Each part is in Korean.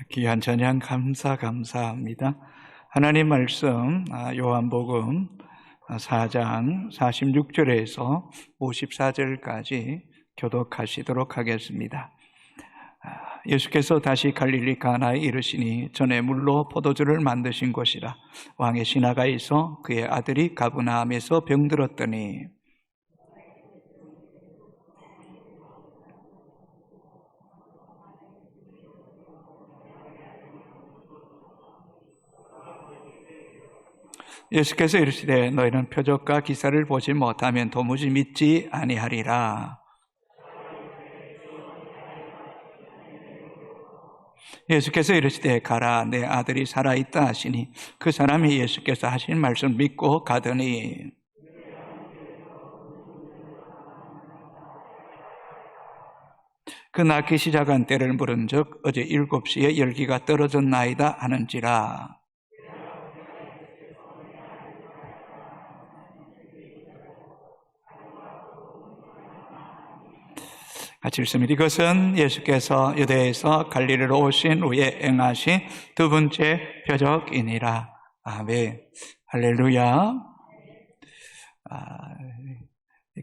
귀한 찬양 감사합니다. 하나님 말씀 요한복음 4장 46절에서 54절까지 교독하시도록 하겠습니다. 예수께서 다시 갈릴리 가나에 이르시니 전에 물로 포도주를 만드신 곳이라. 왕의 신하가 있어 그의 아들이 가브나움에서 병들었더니 예수께서 이르시되 너희는 표적과 기사를 보지 못하면 도무지 믿지 아니하리라. 예수께서 이르시되 가라, 내 아들이 살아있다 하시니 그 사람이 예수께서 하신 말씀을 믿고 가더니 그 낳기 시작한 때를 물은즉 어제 7시에 열기가 떨어졌나이다 하는지라. 같이 읽습니다. 이것은 예수께서 유대에서 갈릴리로 오신 후에 행하신 두 번째 표적이니라. 아멘. 할렐루야.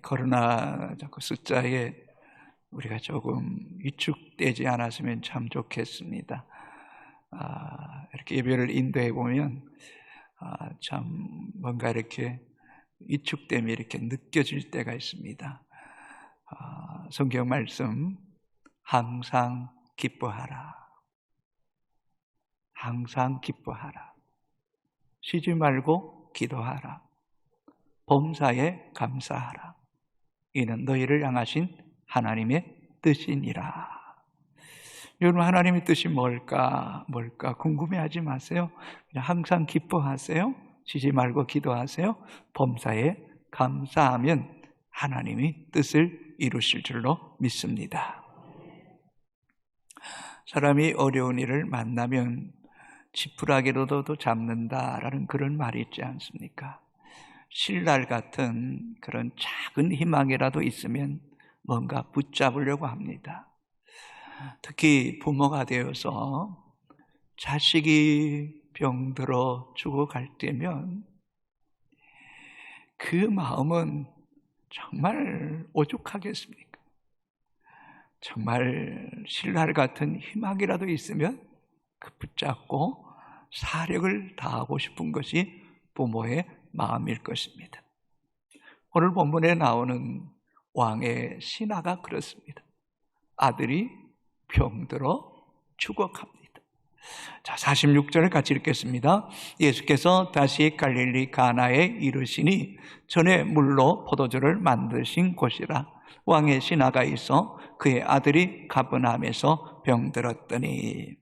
코로나 숫자에 우리가 조금 위축되지 않았으면 참 좋겠습니다. 이렇게 예배를 인도해 보면 참 뭔가 이렇게 위축됨이 이렇게 느껴질 때가 있습니다. 성경 말씀, 항상 기뻐하라. 항상 기뻐하라. 쉬지 말고 기도하라. 범사에 감사하라. 이는 너희를 향하신 하나님의 뜻이니라. 여러분, 하나님의 뜻이 뭘까 궁금해하지 마세요. 그냥 항상 기뻐하세요. 쉬지 말고 기도하세요. 범사에 감사하면 하나님이 뜻을 이루실 줄로 믿습니다. 사람이 어려운 일을 만나면 지푸라기로도 잡는다라는 그런 말이 있지 않습니까? 신랄 같은 그런 작은 희망이라도 있으면 뭔가 붙잡으려고 합니다. 특히 부모가 되어서 자식이 병들어 죽어갈 때면 그 마음은 정말 오죽하겠습니까? 정말 신랄 같은 희망이라도 있으면 그 붙잡고 사력을 다하고 싶은 것이 부모의 마음일 것입니다. 오늘 본문에 나오는 왕의 신하가 그렇습니다. 아들이 병들어 죽어갑니다. 자, 46절을 같이 읽겠습니다. 예수께서 다시 갈릴리 가나에 이르시니 전에 물로 포도주를 만드신 곳이라. 왕의 신하가 있어 그의 아들이 가버나움에서 병들었더니.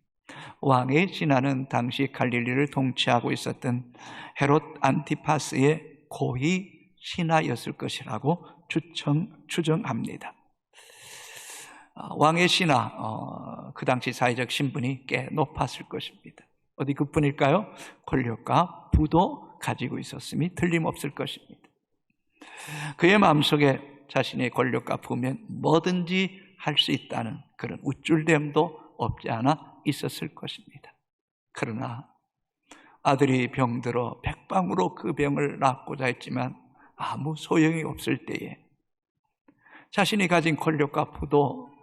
왕의 신하는 당시 갈릴리를 통치하고 있었던 헤롯 안티파스의 고위 신하였을 것이라고 추정합니다. 왕의 신하, 그 당시 사회적 신분이 꽤 높았을 것입니다. 어디 그뿐일까요? 권력과 부도 가지고 있었음이 틀림없을 것입니다. 그의 마음속에 자신의 권력과 부면 뭐든지 할 수 있다는 그런 우쭐됨도 없지 않아 있었을 것입니다. 그러나 아들이 병들어 백방으로 그 병을 낫고자 했지만 아무 소용이 없을 때에 자신이 가진 권력과 부도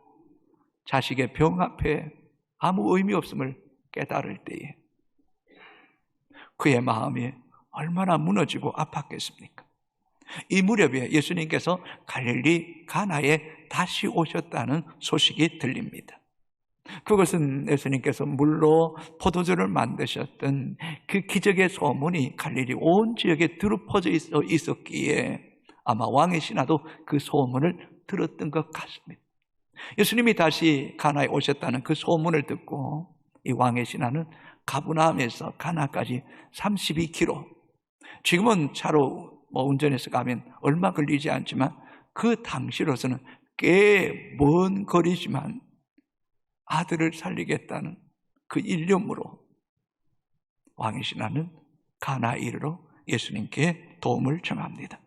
자식의 병 앞에 아무 의미 없음을 깨달을 때에 그의 마음이 얼마나 무너지고 아팠겠습니까? 이 무렵에 예수님께서 갈릴리 가나에 다시 오셨다는 소식이 들립니다. 그것은 예수님께서 물로 포도주를 만드셨던 그 기적의 소문이 갈릴리 온 지역에 두루퍼져 있었기에 아마 왕의 신하도 그 소문을 들었던 것 같습니다. 예수님이 다시 가나에 오셨다는 그 소문을 듣고 이 왕의 신하는 가브나움에서 가나까지 32km, 지금은 차로 운전해서 가면 얼마 걸리지 않지만 그 당시로서는 꽤 먼 거리지만 아들을 살리겠다는 그 일념으로 왕의 신하는 가나에 이르러 예수님께 도움을 청합니다.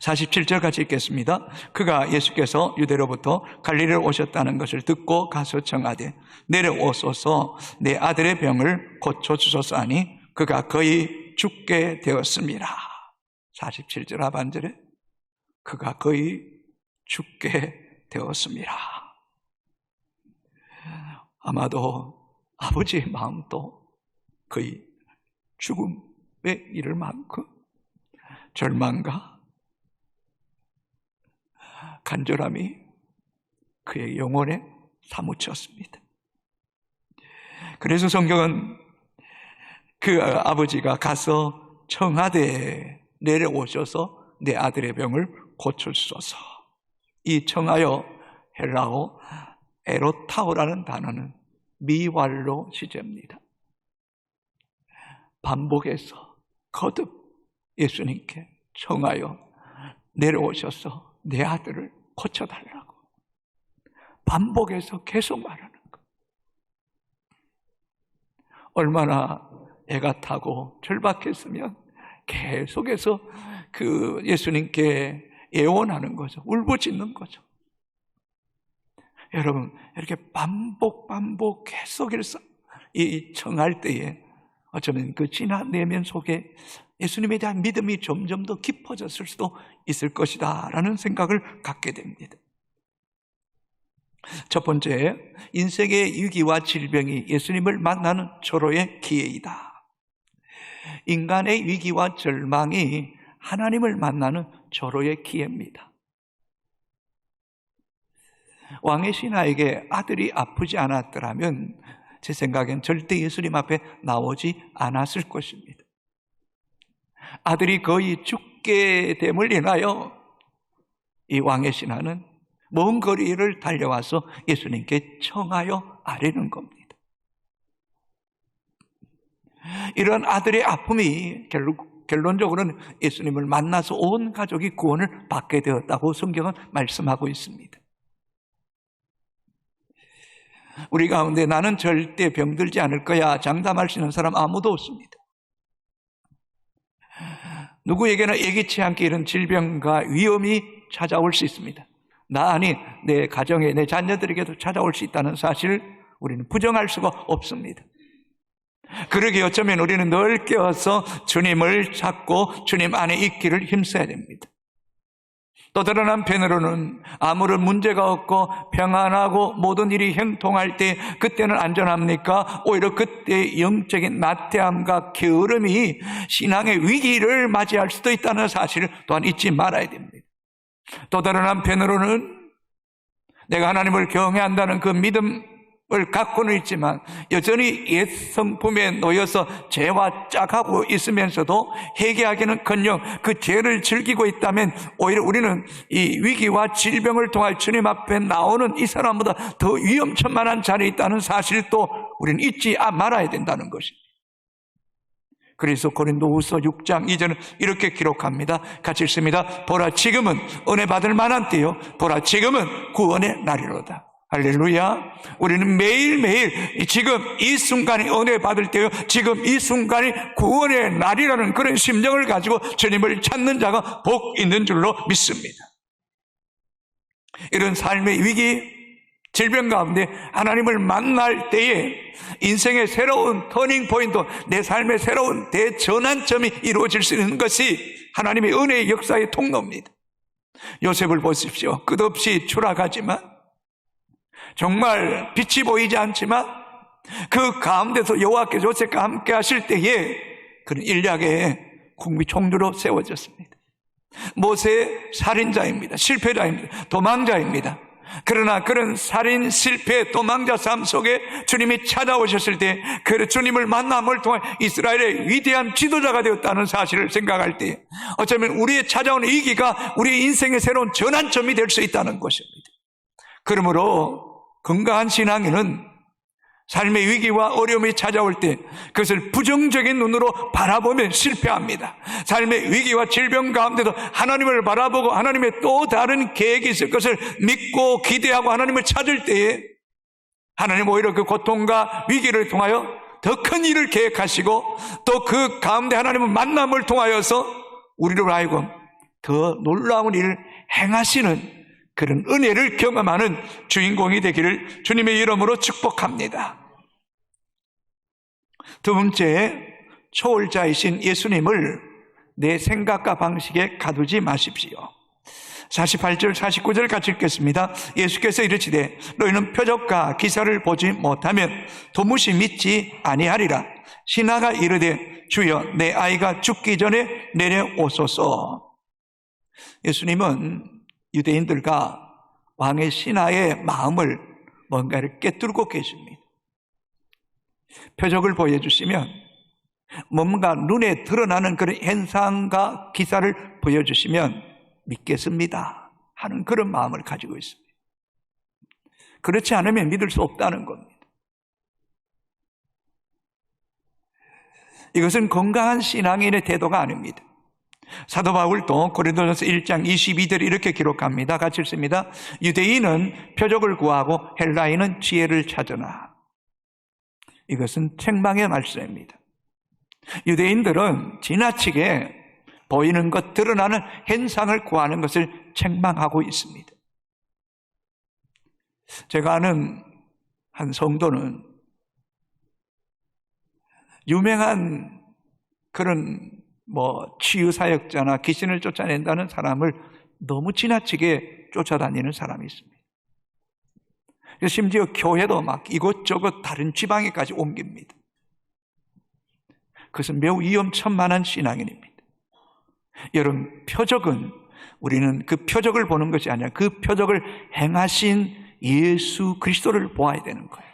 47절 같이 읽겠습니다. 그가 예수께서 유대로부터 갈릴리로 오셨다는 것을 듣고 가서 청하되 내려오소서 내 아들의 병을 고쳐주소서 하니 그가 거의 죽게 되었습니다. 47절 하반절에 그가 거의 죽게 되었습니다. 아마도 아버지의 마음도 거의 죽음에 이를 만큼 절망과 간절함이 그의 영혼에 사무쳤습니다. 그래서 성경은 그 아버지가 가서 청하되 내려오셔서 내 아들의 병을 고쳐주소서. 이 청하여 헬라어 에로타오라는 단어는 미완료 시제입니다. 반복해서 거듭 예수님께 청하여 내려오셔서 내 아들을 고쳐달라고 반복해서 계속 말하는 것. 얼마나 애가 타고 절박했으면 계속해서 그 예수님께 애원하는 거죠. 울부짖는 거죠. 여러분, 이렇게 반복 계속해서 이 청할 때에 어쩌면 그 진한 내면 속에 예수님에 대한 믿음이 점점 더 깊어졌을 수도 있을 것이다 라는 생각을 갖게 됩니다. 첫 번째, 인생의 위기와 질병이 예수님을 만나는 절호의 기회이다. 인간의 위기와 절망이 하나님을 만나는 절호의 기회입니다. 왕의 신하에게 아들이 아프지 않았더라면 제 생각엔 절대 예수님 앞에 나오지 않았을 것입니다. 아들이 거의 죽게 됨을 인하여 이 왕의 신하는 먼 거리를 달려와서 예수님께 청하여 아뢰는 겁니다. 이런 아들의 아픔이 결론적으로는 예수님을 만나서 온 가족이 구원을 받게 되었다고 성경은 말씀하고 있습니다. 우리 가운데 나는 절대 병들지 않을 거야 장담할 수 있는 사람 아무도 없습니다. 누구에게나 예기치 않게 이런 질병과 위험이 찾아올 수 있습니다. 나 아니 내 가정에 내 자녀들에게도 찾아올 수 있다는 사실을 우리는 부정할 수가 없습니다. 그러기에 어쩌면 우리는 늘 깨어서 주님을 찾고 주님 안에 있기를 힘써야 됩니다. 또 다른 한편으로는 아무런 문제가 없고 평안하고 모든 일이 형통할 때 그때는 안전합니까? 오히려 그때 영적인 나태함과 게으름이 신앙의 위기를 맞이할 수도 있다는 사실을 또한 잊지 말아야 됩니다. 또 다른 한편으로는 내가 하나님을 경외한다는 그 믿음을 갖고는 있지만 여전히 옛 성품에 놓여서 죄와 짝하고 있으면서도 회개하기는커녕 그 죄를 즐기고 있다면 오히려 우리는 이 위기와 질병을 통해 주님 앞에 나오는 이 사람보다 더 위험천만한 자리에 있다는 사실도 우리는 잊지 말아야 된다는 것입니다. 그래서 고린도후서 6장 2절은 이렇게 기록합니다. 같이 읽습니다. 보라 지금은 은혜 받을 만한 때요 보라 지금은 구원의 날이로다. 할렐루야. 우리는 매일매일 지금 이 순간이 은혜 받을 때요 지금 이 순간이 구원의 날이라는 그런 심정을 가지고 주님을 찾는 자가 복 있는 줄로 믿습니다. 이런 삶의 위기 질병 가운데 하나님을 만날 때에 인생의 새로운 터닝 포인트, 내 삶의 새로운 대전환점이 이루어질 수 있는 것이 하나님의 은혜의 역사의 통로입니다. 요셉을 보십시오. 끝없이 추락하지만 정말 빛이 보이지 않지만 그 가운데서 여호와께서 요셉과 함께 하실 때에 그는 일약의 국미 총리로 세워졌습니다. 모세 살인자입니다. 실패자입니다. 도망자입니다. 그러나 그런 살인, 실패, 도망자 삶 속에 주님이 찾아오셨을 때 그 주님을 만남을 통해 이스라엘의 위대한 지도자가 되었다는 사실을 생각할 때 어쩌면 우리의 찾아오는 위기가 우리 인생의 새로운 전환점이 될 수 있다는 것입니다. 그러므로 건강한 신앙인은 삶의 위기와 어려움이 찾아올 때 그것을 부정적인 눈으로 바라보면 실패합니다. 삶의 위기와 질병 가운데도 하나님을 바라보고 하나님의 또 다른 계획이 있을 것을 믿고 기대하고 하나님을 찾을 때에 하나님 오히려 그 고통과 위기를 통하여 더 큰 일을 계획하시고 또 그 가운데 하나님의 만남을 통하여서 우리로 하여금 더 놀라운 일을 행하시는 그런 은혜를 경험하는 주인공이 되기를 주님의 이름으로 축복합니다. 두 번째, 초월자이신 예수님을 내 생각과 방식에 가두지 마십시오. 48절 49절 같이 읽겠습니다. 예수께서 이르시되 너희는 표적과 기사를 보지 못하면 도무지 믿지 아니하리라. 신하가 이르되 주여 내 아이가 죽기 전에 내려오소서. 예수님은 유대인들과 왕의 신하의 마음을 뭔가를 꿰뚫고 계십니다. 표적을 보여주시면, 뭔가 눈에 드러나는 그런 현상과 기사를 보여주시면 믿겠습니다 하는 그런 마음을 가지고 있습니다. 그렇지 않으면 믿을 수 없다는 겁니다. 이것은 건강한 신앙인의 태도가 아닙니다. 사도 바울도 고린도전서 1장 22절 이렇게 기록합니다. 같이 읽습니다. 유대인은 표적을 구하고 헬라인은 지혜를 찾으나. 이것은 책망의 말씀입니다. 유대인들은 지나치게 보이는 것, 드러나는 현상을 구하는 것을 책망하고 있습니다. 제가 아는 한 성도는 유명한 그런 치유사역자나 귀신을 쫓아낸다는 사람을 너무 지나치게 쫓아다니는 사람이 있습니다. 심지어 교회도 막 이곳저곳 다른 지방에까지 옮깁니다. 그것은 매우 위험천만한 신앙인입니다. 여러분, 표적은 우리는 그 표적을 보는 것이 아니라 그 표적을 행하신 예수 그리스도를 보아야 되는 거예요.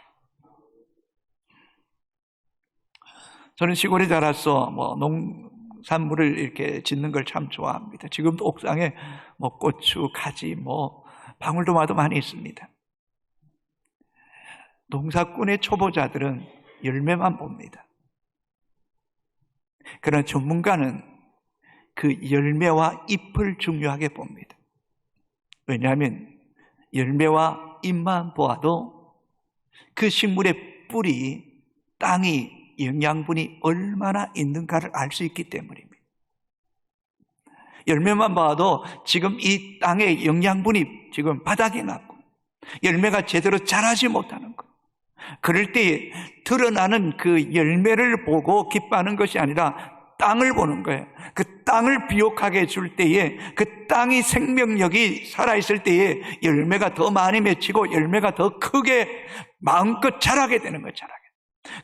저는 시골에 자라서 농산물을 이렇게 짓는 걸 참 좋아합니다. 지금도 옥상에 고추, 가지, 방울토마토 많이 있습니다. 농사꾼의 초보자들은 열매만 봅니다. 그러나 전문가는 그 열매와 잎을 중요하게 봅니다. 왜냐하면 열매와 잎만 보아도 그 식물의 뿌리, 땅이, 영양분이 얼마나 있는가를 알 수 있기 때문입니다. 열매만 봐도 지금 이 땅의 영양분이 지금 바닥이 났고 열매가 제대로 자라지 못하는 것. 그럴 때 드러나는 그 열매를 보고 기뻐하는 것이 아니라 땅을 보는 거예요. 그 땅을 비옥하게 해줄 때에, 그 땅이 생명력이 살아있을 때에 열매가 더 많이 맺히고 열매가 더 크게 마음껏 자라게 되는 거예요.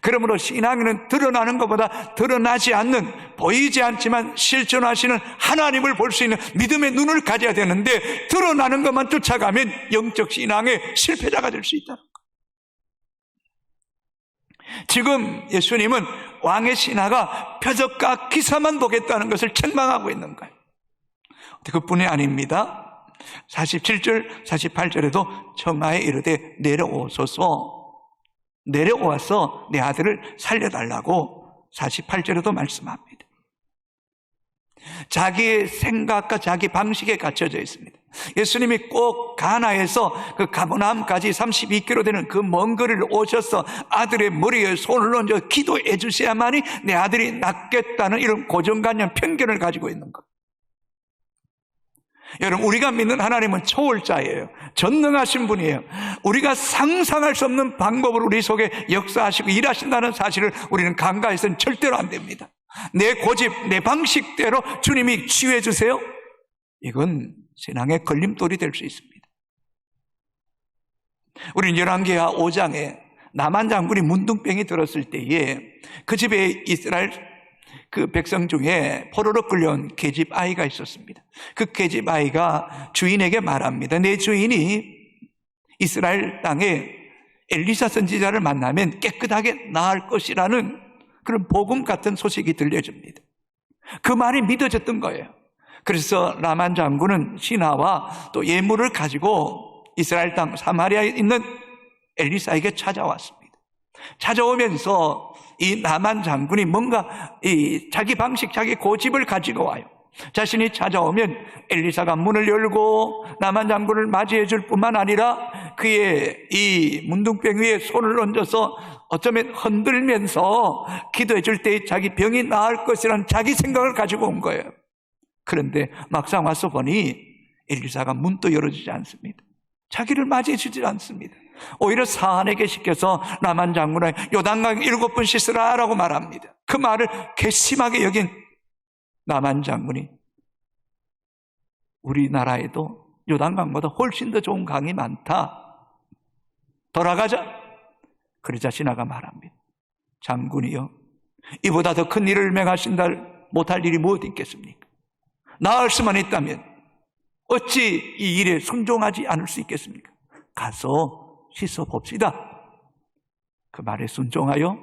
그러므로 신앙은 드러나는 것보다 드러나지 않는, 보이지 않지만 실존하시는 하나님을 볼 수 있는 믿음의 눈을 가져야 되는데, 드러나는 것만 쫓아가면 영적 신앙의 실패자가 될 수 있다. 지금 예수님은 왕의 신하가 표적과 기사만 보겠다는 것을 책망하고 있는 거예요. 그뿐이 아닙니다. 47절, 48절에도 청하에 이르되 내려오소서, 내려와서 내 아들을 살려달라고 48절에도 말씀합니다. 자기의 생각과 자기 방식에 갇혀져 있습니다. 예수님이 꼭 가나에서 그 가버나움까지 32km 되는 그 먼 거리를 오셔서 아들의 머리에 손을 얹어 기도해 주셔야만이 내 아들이 낫겠다는 이런 고정관념, 편견을 가지고 있는 것. 여러분, 우리가 믿는 하나님은 초월자예요. 전능하신 분이에요. 우리가 상상할 수 없는 방법으로 우리 속에 역사하시고 일하신다는 사실을 우리는 간과해서는 절대로 안 됩니다. 내 고집, 내 방식대로 주님이 치유해 주세요? 이건 신앙의 걸림돌이 될 수 있습니다. 우리는 열왕기하 5장에 나만 장군이 문둥병이 들었을 때에 그 집에 이스라엘 그 백성 중에 포로로 끌려온 계집 아이가 있었습니다. 그 계집 아이가 주인에게 말합니다. 내 주인이 이스라엘 땅에 엘리사 선지자를 만나면 깨끗하게 나을 것이라는 그런 복음 같은 소식이 들려줍니다. 그 말이 믿어졌던 거예요. 그래서 라만 장군은 신하와 또 예물을 가지고 이스라엘 땅 사마리아에 있는 엘리사에게 찾아왔습니다. 찾아오면서 이 나만 장군이 뭔가 자기 방식, 자기 고집을 가지고 와요. 자신이 찾아오면 엘리사가 문을 열고 나만 장군을 맞이해 줄 뿐만 아니라 그의 이 문둥병 위에 손을 얹어서 어쩌면 흔들면서 기도해 줄 때 자기 병이 나을 것이라는 자기 생각을 가지고 온 거예요. 그런데 막상 와서 보니 엘리사가 문도 열어주지 않습니다. 자기를 맞이해 주지 않습니다. 오히려 사안에게 시켜서 나만 장군을 요단강 7번 씻으라 라고 말합니다. 그 말을 괘씸하게 여긴 나만 장군이 우리나라에도 요단강보다 훨씬 더 좋은 강이 많다, 돌아가자. 그러자 신하가 말합니다. 장군이여, 이보다 더 큰 일을 맹하신다 못할 일이 무엇이 있겠습니까? 나을 수만 있다면 어찌 이 일에 순종하지 않을 수 있겠습니까? 가서 씻어 봅시다. 그 말에 순종하여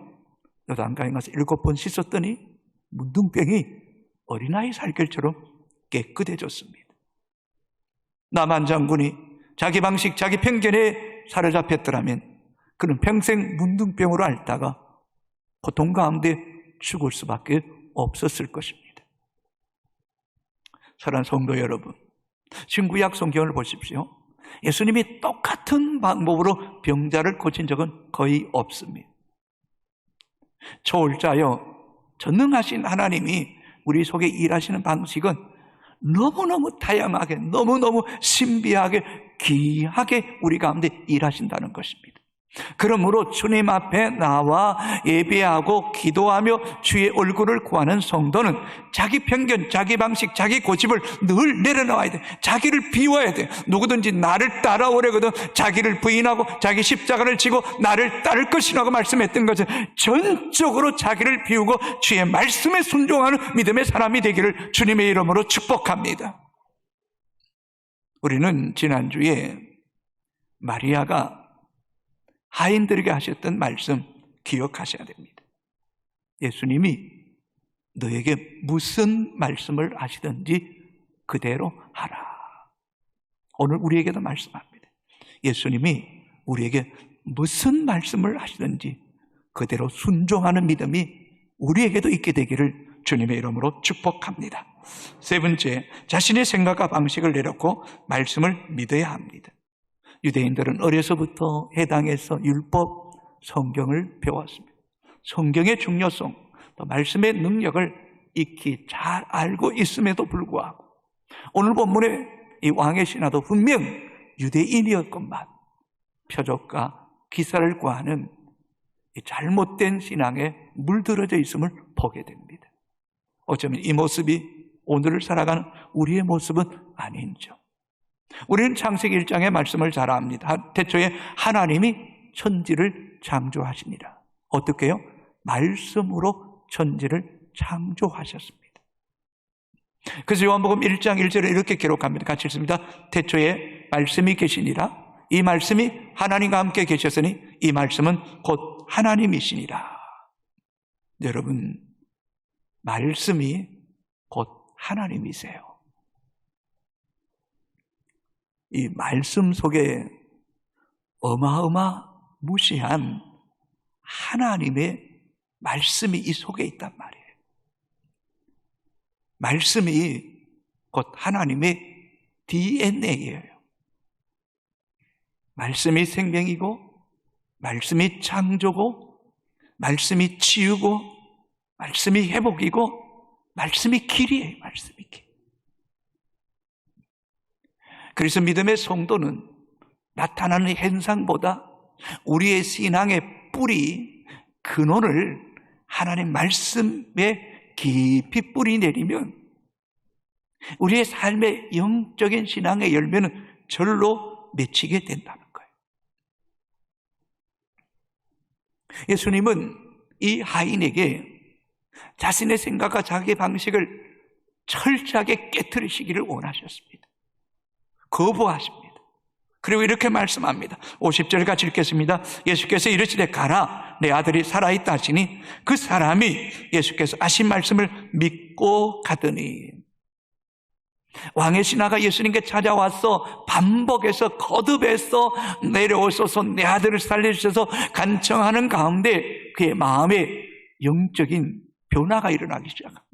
요단강에 가서 7번 씻었더니 문둥병이 어린아이 살결처럼 깨끗해졌습니다. 나만 장군이 자기 방식, 자기 편견에 사로잡혔더라면 그는 평생 문둥병으로 앓다가 고통 가운데 죽을 수밖에 없었을 것입니다. 사랑하는 성도 여러분, 신구약 성경을 보십시오. 예수님이 똑같은 방법으로 병자를 고친 적은 거의 없습니다. 초월자여 전능하신 하나님이 우리 속에 일하시는 방식은 너무너무 다양하게, 너무너무 신비하게, 귀하게 우리 가운데 일하신다는 것입니다. 그러므로 주님 앞에 나와 예배하고 기도하며 주의 얼굴을 구하는 성도는 자기 편견, 자기 방식, 자기 고집을 늘 내려놓아야 돼. 자기를 비워야 돼. 누구든지 나를 따라오려거든 자기를 부인하고 자기 십자가를 지고 나를 따를 것이라고 말씀했던 것은 전적으로 자기를 비우고 주의 말씀에 순종하는 믿음의 사람이 되기를 주님의 이름으로 축복합니다. 우리는 지난주에 마리아가 하인들에게 하셨던 말씀 기억하셔야 됩니다. 예수님이 너에게 무슨 말씀을 하시든지 그대로 하라. 오늘 우리에게도 말씀합니다. 예수님이 우리에게 무슨 말씀을 하시든지 그대로 순종하는 믿음이 우리에게도 있게 되기를 주님의 이름으로 축복합니다. 세 번째, 자신의 생각과 방식을 내놓고 말씀을 믿어야 합니다. 유대인들은 어려서부터 해당해서 율법, 성경을 배웠습니다. 성경의 중요성, 또 말씀의 능력을 익히 잘 알고 있음에도 불구하고 오늘 본문의 이 왕의 신하도 분명 유대인이었건만 표적과 기사를 구하는 이 잘못된 신앙에 물들어져 있음을 보게 됩니다. 어쩌면 이 모습이 오늘을 살아가는 우리의 모습은 아닌죠. 우리는 창세기 1장의 말씀을 잘 압니다. 태초에 하나님이 천지를 창조하시니라. 어떻게 해요? 말씀으로 천지를 창조하셨습니다. 그래서 요한복음 1장 1절에 이렇게 기록합니다. 같이 읽습니다. 태초에 말씀이 계시니라. 이 말씀이 하나님과 함께 계셨으니 이 말씀은 곧 하나님이시니라. 여러분, 말씀이 곧 하나님이세요. 이 말씀 속에 어마어마무시한 하나님의 말씀이 이 속에 있단 말이에요. 말씀이 곧 하나님의 DNA예요. 말씀이 생명이고, 말씀이 창조고, 말씀이 치유고, 말씀이 회복이고, 말씀이 길이에요. 말씀이 길. 그래서 믿음의 성도는 나타나는 현상보다 우리의 신앙의 뿌리, 근원을 하나님 말씀에 깊이 뿌리 내리면 우리의 삶의 영적인 신앙의 열매는 절로 맺히게 된다는 거예요. 예수님은 이 하인에게 자신의 생각과 자기 방식을 철저하게 깨트리시기를 원하셨습니다. 거부하십니다. 그리고 이렇게 말씀합니다. 50절 같이 읽겠습니다. 예수께서 이르시되 가라, 내 아들이 살아있다 하시니 그 사람이 예수께서 하신 말씀을 믿고 가더니, 왕의 신하가 예수님께 찾아와서 반복해서 거듭해서 내려오소서 내 아들을 살려주셔서 간청하는 가운데 그의 마음에 영적인 변화가 일어나기 시작합니다.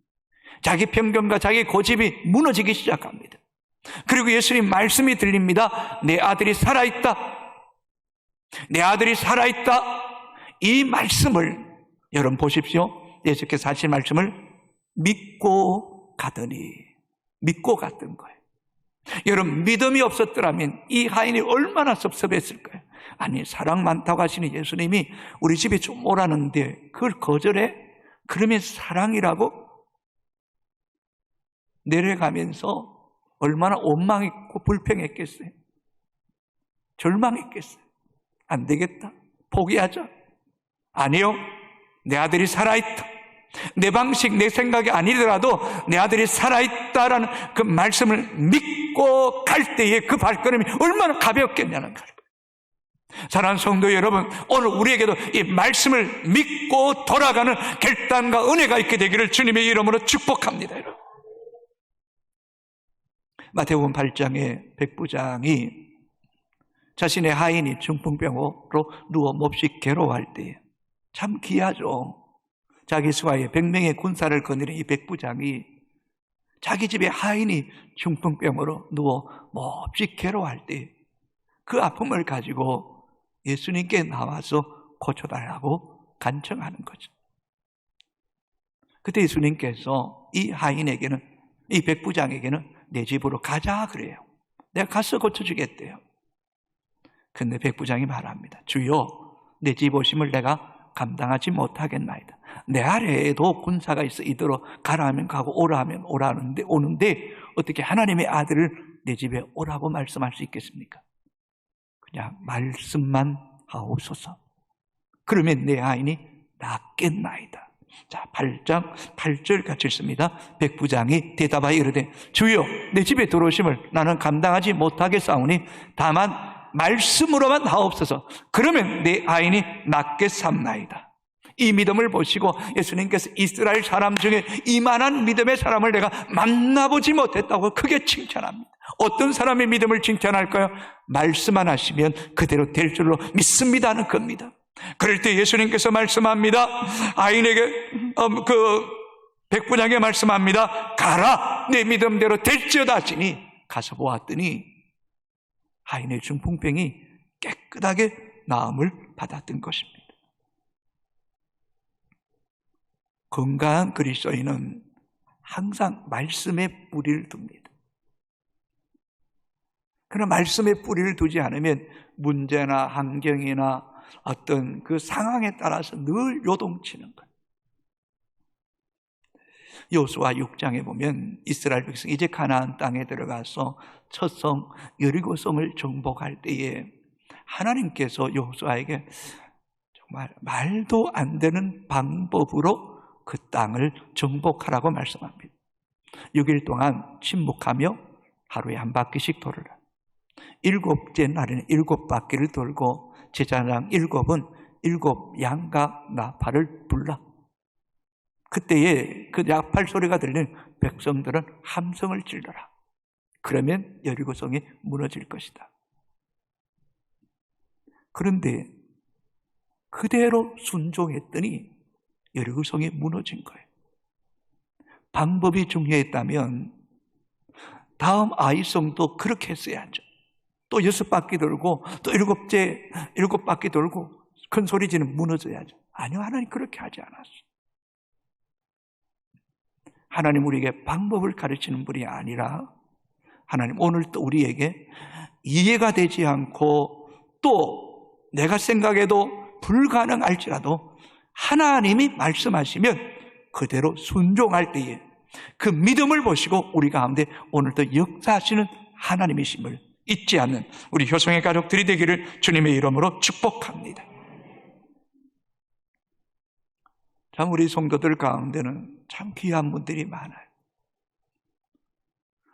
자기 편견과 자기 고집이 무너지기 시작합니다. 그리고 예수님 말씀이 들립니다. 내 아들이 살아있다. 내 아들이 살아있다. 이 말씀을 여러분 보십시오. 예수께서 하신 말씀을 믿고 가더니, 믿고 갔던 거예요. 여러분, 믿음이 없었더라면 이 하인이 얼마나 섭섭했을까요? 아니, 사랑 많다고 하시는 예수님이 우리 집에 좀 오라는데 그걸 거절해? 그러면 사랑이라고? 내려가면서 얼마나 원망했고 불평했겠어요? 절망했겠어요? 안 되겠다, 포기하자. 아니요, 내 아들이 살아있다. 내 방식, 내 생각이 아니더라도 내 아들이 살아있다라는 그 말씀을 믿고 갈 때에 그 발걸음이 얼마나 가볍겠냐는 거예요. 사랑하는 성도 여러분, 오늘 우리에게도 이 말씀을 믿고 돌아가는 결단과 은혜가 있게 되기를 주님의 이름으로 축복합니다. 여러분, 마태복음 8장에 백부장이 자신의 하인이 중풍병으로 누워 몹시 괴로워할 때에, 참 귀하죠. 자기 수하에 100명의 군사를 거느린 이 백부장이 자기 집에 하인이 중풍병으로 누워 몹시 괴로워할 때 그 아픔을 가지고 예수님께 나와서 고쳐달라고 간청하는 거죠. 그때 예수님께서 이 하인에게는, 이 백부장에게는 내 집으로 가자 그래요. 내가 가서 고쳐주겠대요. 근데 백부장이 말합니다. 주여, 내 집 오심을 내가 감당하지 못하겠나이다. 내 아래에도 군사가 있어 이대로 가라 하면 가고 오라 하면 오는데 어떻게 하나님의 아들을 내 집에 오라고 말씀할 수 있겠습니까? 그냥 말씀만 하옵소서. 그러면 내 아인이 낫겠나이다. 자, 8장 8절 같이 읽습니다. 백부장이 대답하여 이르되 주여, 내 집에 들어오심을 나는 감당하지 못하겠사오니 다만 말씀으로만 하옵소서. 그러면 내 아인이 낫게 삼나이다. 이 믿음을 보시고 예수님께서 이스라엘 사람 중에 이만한 믿음의 사람을 내가 만나보지 못했다고 크게 칭찬합니다. 어떤 사람의 믿음을 칭찬할까요? 말씀만 하시면 그대로 될 줄로 믿습니다 하는 겁니다. 그럴 때 예수님께서 말씀합니다. 아인에게 그 백부장에게 말씀합니다. 가라, 내 믿음대로 될지어다 하시니 가서 보았더니 하인의 중풍병이 깨끗하게 나음을 받았던 것입니다. 건강한 그리스도인은 항상 말씀에 뿌리를 둡니다. 그러나 말씀에 뿌리를 두지 않으면 문제나 환경이나 어떤 그 상황에 따라서 늘 요동치는 거예요. 여호수아 6장에 보면 이스라엘 백성이 이제 가나안 땅에 들어가서 첫 성 여리고성을 정복할 때에 하나님께서 여호수아에게 정말 말도 안 되는 방법으로 그 땅을 정복하라고 말씀합니다. 6일 동안 침묵하며 하루에 한 바퀴씩 돌으라. 7째 날에는 7바퀴를 돌고 제사장 7은 7 양과 나팔을 불라. 그때에 그 나팔 소리가 들리는 백성들은 함성을 질러라. 그러면 여리고성이 무너질 것이다. 그런데 그대로 순종했더니 여리고성이 무너진 거예요. 방법이 중요했다면 다음 아이성도 그렇게 했어야죠. 또 6바퀴 돌고 또 7바퀴 돌고 큰 소리 지르면 무너져야죠. 아니요, 하나님 그렇게 하지 않았어요. 하나님 우리에게 방법을 가르치는 분이 아니라 하나님 오늘 또 우리에게 이해가 되지 않고 또 내가 생각해도 불가능할지라도 하나님이 말씀하시면 그대로 순종할 때에 그 믿음을 보시고 우리 가운데 오늘도 역사하시는 하나님이심을 잊지 않는 우리 효성의 가족들이 되기를 주님의 이름으로 축복합니다. 참 우리 성도들 가운데는 참 귀한 분들이 많아요.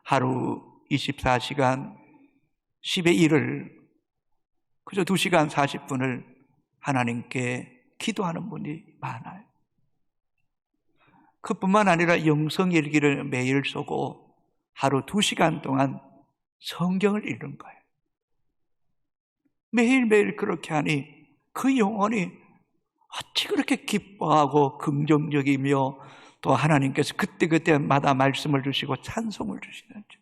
하루 24시간 10의 1을 그저 2시간 40분을 하나님께 기도하는 분이 많아요. 그뿐만 아니라 영성일기를 매일 쓰고 하루 2시간 동안 성경을 읽는 거예요. 매일매일 그렇게 하니 그 영혼이 어찌 그렇게 기뻐하고 긍정적이며 또 하나님께서 그때그때마다 말씀을 주시고 찬송을 주시는지.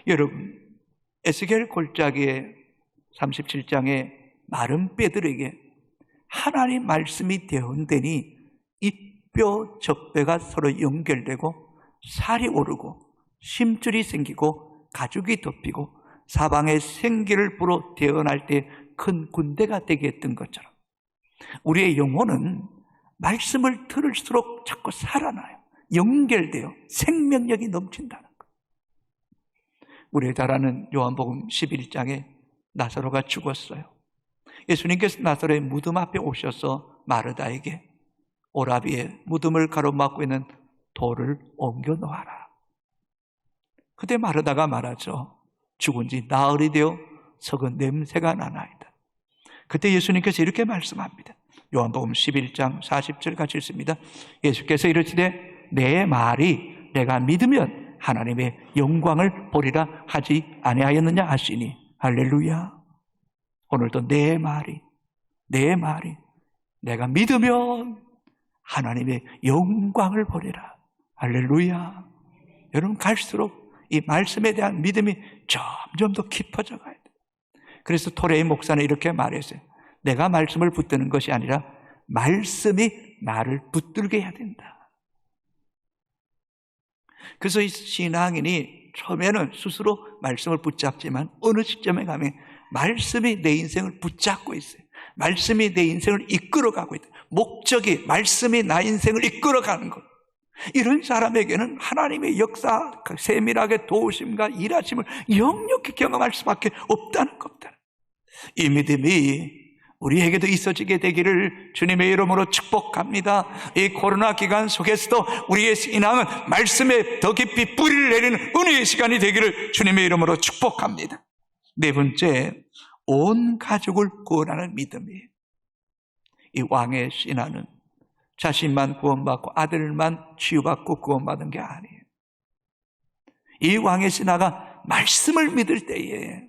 여러분, 에스겔 골짜기의 37장에 마른 뼈들에게 하나님 말씀이 대언되니 이 뼈, 적배가 서로 연결되고 살이 오르고 심줄이 생기고 가죽이 덮이고 사방에 생기를 불어 태어날 때 큰 군대가 되게 했던 것처럼 우리의 영혼은 말씀을 들을수록 자꾸 살아나요. 연결돼요. 생명력이 넘친다는 것. 우리의 잘 아는 요한복음 11장에 나사로가 죽었어요. 예수님께서 나사로의 무덤 앞에 오셔서 마르다에게 오라비의 무덤을 가로막고 있는 돌을 옮겨 놓아라. 그때 마르다가 말하죠. 죽은 지 나흘이 되어 썩은 냄새가 나나이다. 그때 예수님께서 이렇게 말씀합니다. 요한복음 11장 40절 같이 읽습니다. 예수께서 이르시되 내 말이 내가 믿으면 하나님의 영광을 보리라 하지 아니하였느냐 하시니 할렐루야. 오늘도 내 말이 내가 믿으면 하나님의 영광을 보리라. 할렐루야. 여러분 갈수록 이 말씀에 대한 믿음이 점점 더 깊어져 가야 돼요. 그래서 토레이 목사는 이렇게 말했어요. 내가 말씀을 붙드는 것이 아니라 말씀이 나를 붙들게 해야 된다. 그래서 이 신앙인이 처음에는 스스로 말씀을 붙잡지만 어느 시점에 가면 말씀이 내 인생을 붙잡고 있어요. 말씀이 내 인생을 이끌어가고 있다. 목적이 말씀이 나 인생을 이끌어가는 것. 이런 사람에게는 하나님의 역사, 세밀하게 도우심과 일하심을 역력히 경험할 수밖에 없다는 겁니다. 이 믿음이 우리에게도 있어지게 되기를 주님의 이름으로 축복합니다. 이 코로나 기간 속에서도 우리의 신앙은 말씀에 더 깊이 뿌리를 내리는 은혜의 시간이 되기를 주님의 이름으로 축복합니다. 네 번째, 온 가족을 구원하는 믿음이에요. 이 왕의 신하는 자신만 구원받고 아들만 치유받고 구원받은 게 아니에요. 이 왕의 신하가 말씀을 믿을 때에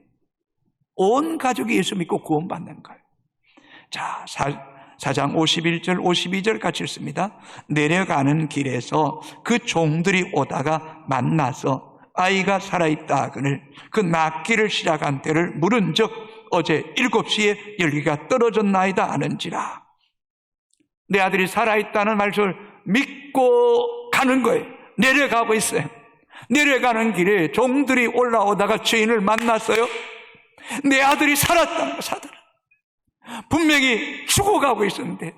온 가족이 예수 믿고 구원받는 거예요. 자, 4장 51절 52절 같이 읽습니다. 내려가는 길에서 그 종들이 오다가 만나서 아이가 살아있다 하거늘 그 낫기를 시작한 때를 물은 적 어제 7시에 열기가 떨어졌나이다 하는지라. 내 아들이 살아있다는 말씀을 믿고 가는 거예요. 내려가고 있어요. 내려가는 길에 종들이 올라오다가 주인을 만났어요. 내 아들이 살았다는 거예요. 분명히 죽어가고 있었는데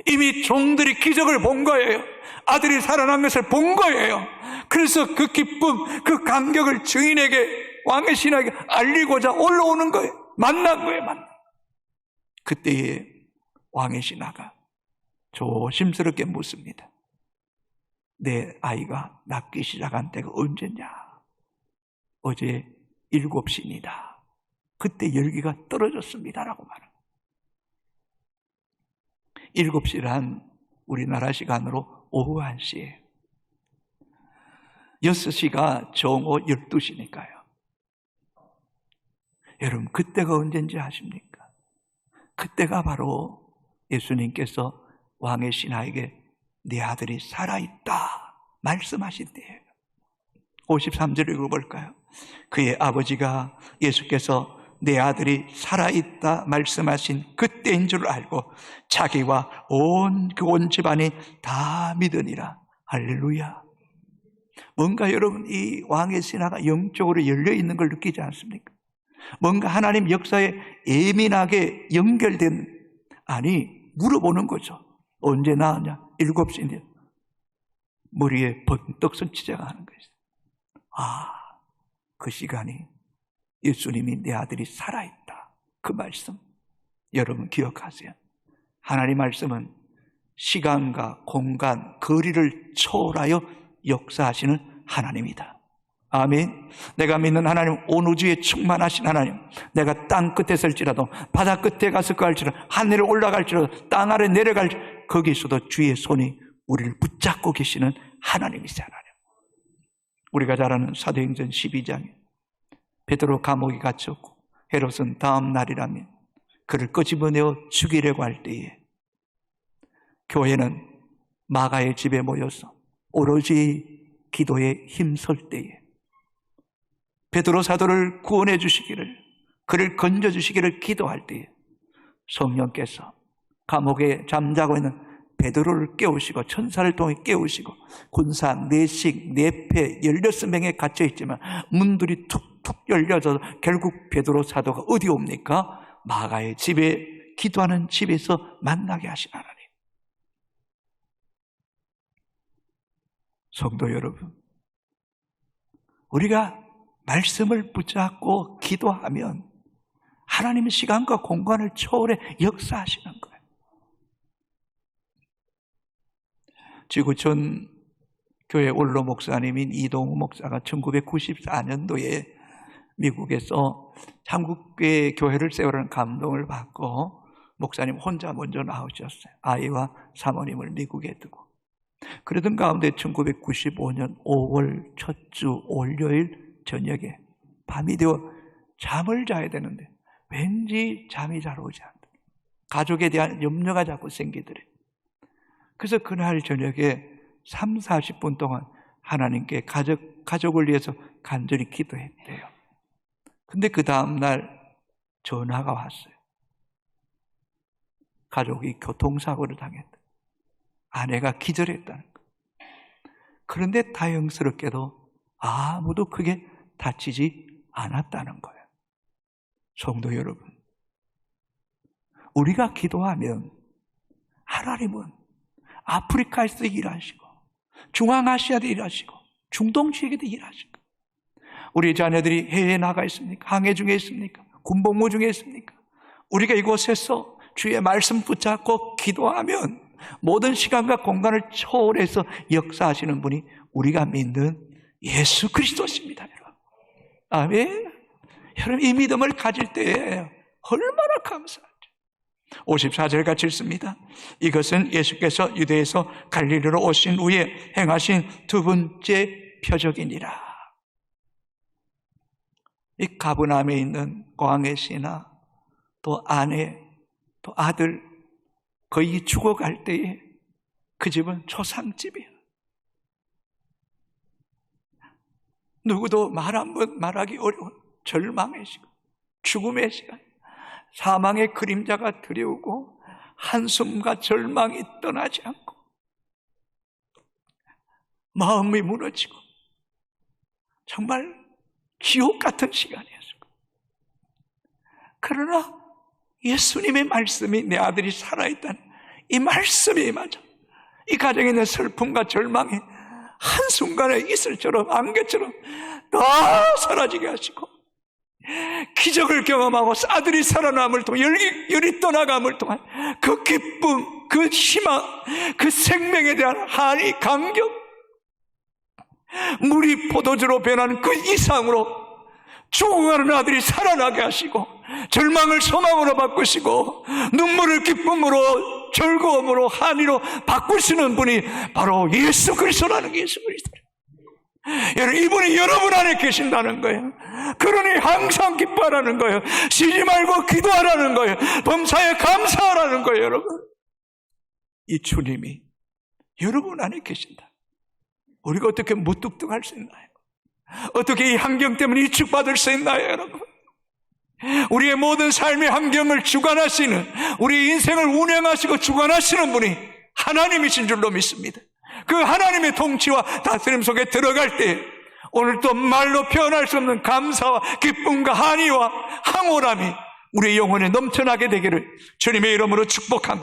이미 종들이 기적을 본 거예요. 아들이 살아난 것을 본 거예요. 그래서 그 기쁨, 그 감격을 주인에게, 왕의 신하에게 알리고자 올라오는 거예요. 만난 거예요. 그때에 왕의 신하가 조심스럽게 묻습니다. 내 아이가 낫기 시작한 때가 언제냐? 어제 7시입니다. 그때 열기가 떨어졌습니다라고 말합니다. 7시란 우리나라 시간으로 오후 1시예요. 6시가 정오 12시니까요. 여러분 그때가 언제인지 아십니까? 그때가 바로 예수님께서 왕의 신하에게 네 아들이 살아있다 말씀하신 때예요. 53절 읽어볼까요? 그의 아버지가 예수께서 내 아들이 살아있다 말씀하신 그때인 줄 알고 자기와 온 집안이 다 믿으니라. 할렐루야. 뭔가 여러분 이 왕의 신하가 영적으로 열려있는 걸 느끼지 않습니까? 뭔가 하나님 역사에 예민하게 연결된, 물어보는 거죠. 언제 나왔냐? 7시인데 머리에 번떡 선치자가 하는 거예요. 그 시간이 예수님이 내 아들이 살아있다. 그 말씀 여러분 기억하세요. 하나님 말씀은 시간과 공간, 거리를 초월하여 역사하시는 하나님이다. 아멘. 내가 믿는 하나님, 온 우주에 충만하신 하나님, 내가 땅 끝에 설지라도 바다 끝에 가서 할지라도 하늘에 올라갈지라도 땅 아래 내려갈지라도 거기서도 주의 손이 우리를 붙잡고 계시는 하나님이시잖아요. 우리가 잘 아는 사도행전 12장에 베드로 감옥에 갇혔고 헤롯은 다음 날이라면 그를 끄집어내어 죽이려고 할 때에 교회는 마가의 집에 모여서 오로지 기도에 힘쓸 때에 베드로 사도를 구원해 주시기를, 그를 건져 주시기를 기도할 때에 성령께서 감옥에 잠자고 있는 베드로를 깨우시고 천사를 통해 깨우시고 군사 내식 내패 16명에 갇혀 있지만 문들이 툭툭 열려서 결국 베드로 사도가 어디 옵니까? 마가의 집에, 기도하는 집에서 만나게 하신 하나님. 성도 여러분, 우리가 말씀을 붙잡고 기도하면 하나님의 시간과 공간을 초월해 역사하시는 거예요. 지구촌 교회 원로 목사님인 이동우 목사가 1994년도에 미국에서 한국의 교회를 세우라는 감동을 받고 목사님 혼자 먼저 나오셨어요. 아이와 사모님을 미국에 두고. 그러던 가운데 1995년 5월 첫 주 월요일 저녁에 밤이 되어 잠을 자야 되는데 왠지 잠이 잘 오지 않다. 가족에 대한 염려가 자꾸 생기더래. 그래서 그날 저녁에 3, 40분 동안 하나님께 가족을 위해서 간절히 기도했대요. 근데 그 다음날 전화가 왔어요. 가족이 교통사고를 당했다. 아내가 기절했다는 거예요. 그런데 다행스럽게도 아무도 크게 다치지 않았다는 거예요. 성도 여러분, 우리가 기도하면 하나님은 아프리카에서도 일하시고 중앙아시아도 일하시고 중동 지역에도 일하시고, 우리 자녀들이 해외에 나가 있습니까? 항해 중에 있습니까? 군복무 중에 있습니까? 우리가 이곳에서 주의 말씀 붙잡고 기도하면 모든 시간과 공간을 초월해서 역사하시는 분이 우리가 믿는 예수 그리스도십니다. 여러분. 아멘. 여러분, 이 믿음을 가질 때에 얼마나 감사하죠. 54절 같이 읽습니다. 이것은 예수께서 유대에서 갈릴리로 오신 후에 행하신 두 번째 표적이니라. 이 가버나움에 있는 고항의 씨나 또 아내 또 아들 거의 죽어갈 때에 그 집은 초상집이에요. 누구도 말 한 번 말하기 어려운 절망의 시간, 죽음의 시간, 사망의 그림자가 들여오고 한숨과 절망이 떠나지 않고 마음이 무너지고 정말 지옥 같은 시간이었을 거예요. 그러나 예수님의 말씀이 내 아들이 살아있다는 이 말씀이 맞아. 이 가정에 있는 슬픔과 절망이 한순간에 이슬처럼 안개처럼 다 사라지게 하시고 기적을 경험하고 아들이 살아남을 통해 열이 떠나감을 통한 그 기쁨, 그 희망, 그 생명에 대한 한이, 감격, 물이 포도주로 변하는 그 이상으로 죽어가는 아들이 살아나게 하시고 절망을 소망으로 바꾸시고 눈물을 기쁨으로 즐거움으로 한이로 바꾸시는 분이 바로 예수 그리스도라는 게 예수 그리스도예요. 여러분, 이분이 여러분 안에 계신다는 거예요. 그러니 항상 기뻐하라는 거예요. 쉬지 말고 기도하라는 거예요. 범사에 감사하라는 거예요. 여러분, 이 주님이 여러분 안에 계신다. 우리가 어떻게 무뚝뚝할 수 있나요? 어떻게 이 환경 때문에 위축받을 수 있나요? 여러분, 우리의 모든 삶의 환경을 주관하시는, 우리의 인생을 운영하시고 주관하시는 분이 하나님이신 줄로 믿습니다. 그 하나님의 통치와 다스림 속에 들어갈 때 오늘 또 말로 표현할 수 없는 감사와 기쁨과 한의와 황홀함이 우리의 영혼에 넘쳐나게 되기를 주님의 이름으로 축복합니다.